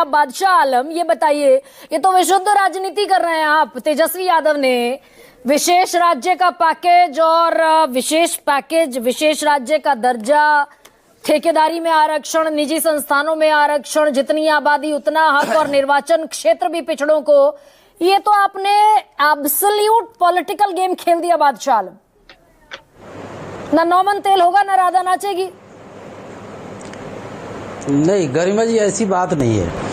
आप बादशाह आलम, ये बताइए, ये तो विशुद्ध राजनीति कर रहे हैं आप। तेजस्वी यादव ने विशेष राज्य का पैकेज और विशेष राज्य का दर्जा, ठेकेदारी में आरक्षण, निजी संस्थानों में आरक्षण, जितनी आबादी उतना हक और निर्वाचन क्षेत्र भी पिछड़ों को, ये तो आपने एब्सोल्यूट पॉलिटिकल गेम खेल दिया बादशाह आलम। ना नौमन तेल होगा ना राधा नाचेगी। नहीं गरिमा जी, ऐसी बात नहीं है।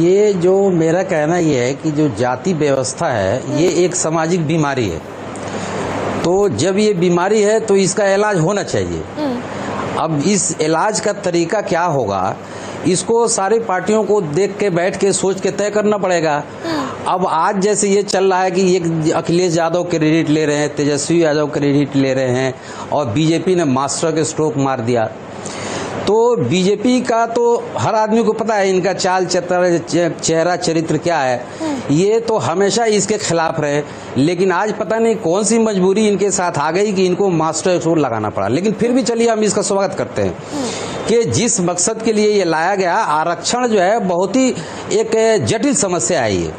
ये जो मेरा कहना ये है कि जो जाति व्यवस्था है ये एक सामाजिक बीमारी है। तो जब ये बीमारी है तो इसका इलाज होना चाहिए। अब इस इलाज का तरीका क्या होगा, इसको सारी पार्टियों को देख के बैठ के सोच के तय करना पड़ेगा। अब आज जैसे ये चल रहा है कि ये अखिलेश यादव क्रेडिट ले रहे हैं, तेजस्वी यादव क्रेडिट ले रहे हैं और बीजेपी ने मास्टर के स्ट्रोक मार दिया। तो बीजेपी का तो हर आदमी को पता है इनका चाल चेहरा चरित्र क्या है, ये तो हमेशा इसके खिलाफ रहे। लेकिन आज पता नहीं कौन सी मजबूरी इनके साथ आ गई कि इनको मास्टर स्ट्रोक लगाना पड़ा। लेकिन फिर भी चलिए हम इसका स्वागत करते हैं कि जिस मकसद के लिए ये लाया गया, आरक्षण जो है बहुत ही एक जटिल समस्या है। ये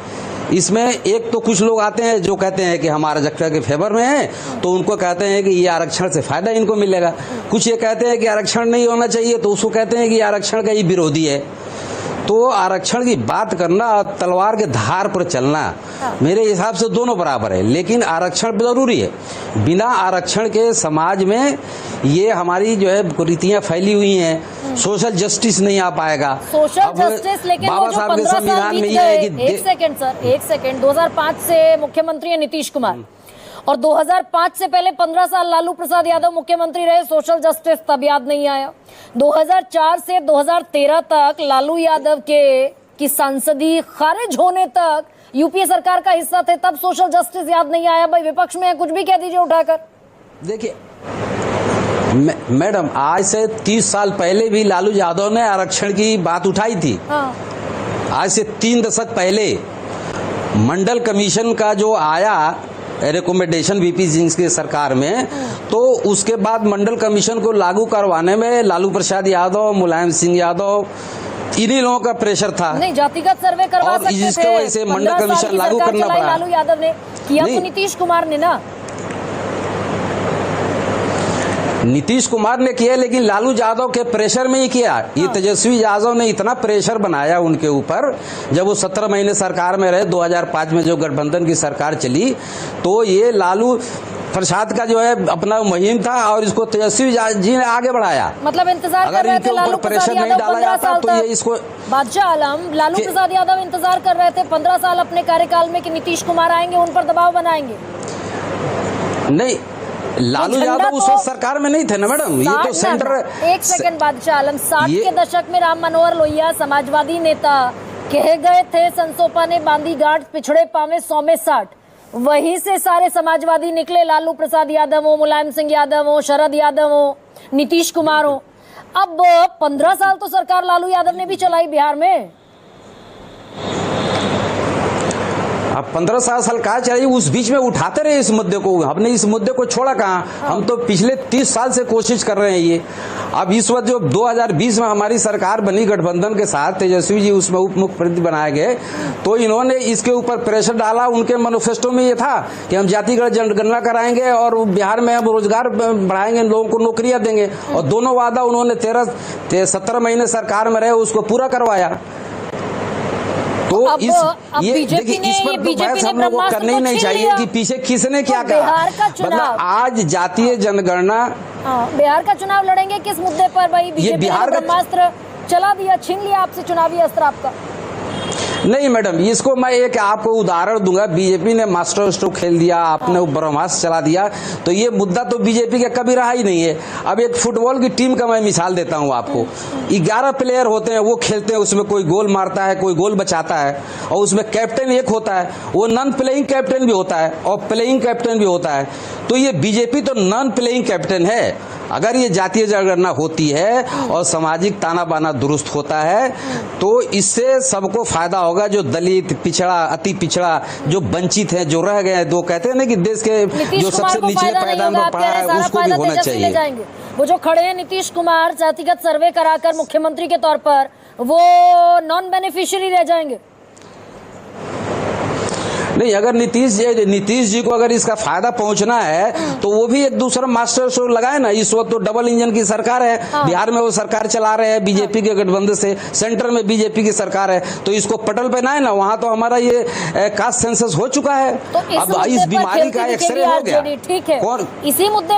इसमें एक तो कुछ लोग आते हैं जो कहते हैं कि हम आरक्षण के फेवर में हैं, तो उनको कहते हैं कि ये आरक्षण से फायदा इनको मिलेगा। कुछ ये कहते हैं कि आरक्षण नहीं होना चाहिए, तो उसको कहते हैं कि आरक्षण का ही विरोधी है। तो आरक्षण की बात करना और तलवार के धार पर चलना मेरे हिसाब से दोनों बराबर है। लेकिन आरक्षण जरूरी है। बिना आरक्षण के समाज में ये हमारी जो है कुरीतियां फैली हुई हैं, सोशल जस्टिस नहीं आ पाएगा। सोशल जस्टिस, लेकिन बाबा साहब के संविधान में ये है कि एक सेकंड 2005 से मुख्यमंत्री है नीतीश कुमार और 2005 से पहले 15 साल लालू प्रसाद यादव मुख्यमंत्री रहे। सोशल जस्टिस तब याद नहीं आया। 2004 से 2013 तक लालू यादव की सांसदी खारिज होने तक यूपीए सरकार का हिस्सा थे, तब सोशल जस्टिस याद नहीं आया। भाई विपक्ष में है, कुछ भी कह दीजिए उठाकर। देखिए मैडम, आज से 30 साल पहले भी लालू यादव ने आरक्षण की बात उठाई थी। हाँ। आज से 3 दशक पहले मंडल कमीशन का जो आया रिकमेंडेशन वीपी सिंह की सरकार में, तो उसके बाद मंडल कमीशन को लागू करवाने में लालू प्रसाद यादव, मुलायम सिंह यादव, इन्हीं लोगों का प्रेशर था। नहीं, जातिगत सर्वे करवा सकते थे। जिसकी वजह से मंडल कमीशन लागू करना पड़ा। लालू यादव ने किया तो नीतीश कुमार ने ना। नीतीश कुमार ने किया, लेकिन लालू यादव के प्रेशर में ही किया। ये तेजस्वी यादव ने इतना प्रेशर बनाया उनके ऊपर, जब वो 17 महीने सरकार में रहे। 2005 में जो गठबंधन की सरकार चली, तो ये लालू प्रसाद का जो है अपना मुहिम था और इसको तेजस्वी जी ने आगे बढ़ाया। मतलब इंतजार कर रहे थे लालू प्रसाद यादव 15 साल तो ये इसको बादशाह आलम, लालू प्रसाद यादव इंतजार कर रहे थे 15 साल अपने कार्यकाल में कि नीतीश कुमार आएंगे, उन पर दबाव बनाएंगे। नहीं, लालू यादव उस वक्त सरकार में नहीं थे ना मैडम, ये तो सेंटर। एक सेकंड बादशाह आलम, 60 के दशक में राम मनोहर लोहिया समाजवादी नेता कहे गए थे, संसोपा ने बांधी गांठ, पिछड़े पावे 100 में 60। वहीं से सारे समाजवादी निकले, लालू प्रसाद यादव हो, मुलायम सिंह यादव हो, शरद यादव हो, नीतीश कुमार हो। अब 15 साल तो सरकार लालू यादव ने भी चलाई बिहार में। अब 15 साल का चाहिए, उस बीच में उठाते रहे इस मुद्दे को। हमने इस मुद्दे को छोड़ा कहाँ? हम तो पिछले 30 साल से कोशिश कर रहे हैं ये। अब इस वक्त जो 2020 में हमारी सरकार बनी गठबंधन के साथ, तेजस्वी जी उसमें उप मुख्यमंत्री बनाए गए, तो इन्होंने इसके ऊपर प्रेशर डाला। उनके मैनिफेस्टो में ये था कि हम जातिगत जनगणना कराएंगे और बिहार में हम रोजगार बढ़ाएंगे, लोगों को नौकरियां देंगे। और दोनों वादा उन्होंने 17 महीने सरकार में रहे, उसको पूरा करवाया। तो बीजेपी ने, इस पर तो बहस हम लोग को करनी ही नहीं चाहिए कि पीछे किसने क्या कहा। मतलब आज जातीय जनगणना, बिहार का चुनाव लड़ेंगे किस मुद्दे पर? भाई बीजेपी ने ब्रह्मास्त्र चला दिया, छीन लिया आपसे चुनावी अस्त्र आपका। नहीं मैडम, इसको मैं एक आपको उदाहरण दूंगा। बीजेपी ने मास्टर स्ट्रोक खेल दिया, आपने ब्रह्मास्त्र चला दिया, तो ये मुद्दा तो बीजेपी का कभी रहा ही नहीं है। अब एक फुटबॉल की टीम का मैं मिसाल देता हूं आपको। 11 प्लेयर होते हैं, वो खेलते हैं, उसमें कोई गोल मारता है, कोई गोल बचाता है, और उसमें कैप्टन एक होता है, वो नॉन प्लेइंग कैप्टन भी होता है और प्लेइंग कैप्टन भी होता है। तो ये बीजेपी तो नॉन प्लेइंग कैप्टन है। अगर ये जातीय जनगणना होती है और सामाजिक ताना बाना दुरुस्त होता है, तो इससे सबको फायदा होगा। जो दलित, पिछड़ा, अति पिछड़ा, जो वंचित है, जो रह गए हैं, दो कहते हैं ना कि देश के जो सबसे निचले पायदान पर पड़ा है, उसको भी होना चाहिए। वो जो खड़े हैं नीतीश कुमार, जातिगत सर्वे कराकर मुख्यमंत्री के तौर पर वो नॉन बेनिफिशियरी रह जाएंगे? नहीं, अगर नीतीश जी को अगर इसका फायदा पहुंचना है तो वो भी एक दूसरा मास्टर स्ट्रोक लगाए ना। इस वक्त तो डबल इंजन की सरकार है। हाँ। बिहार में वो सरकार चला रहे हैं बीजेपी के गठबंधन से, सेंटर में बीजेपी की सरकार है, तो इसको पटल पे ना है ना। वहां तो हमारा ये कास्ट सेंसस हो चुका है। तो अब इस बीमारी का एक्सरे हो गया। ठीक है, कौन इसी मुद्दे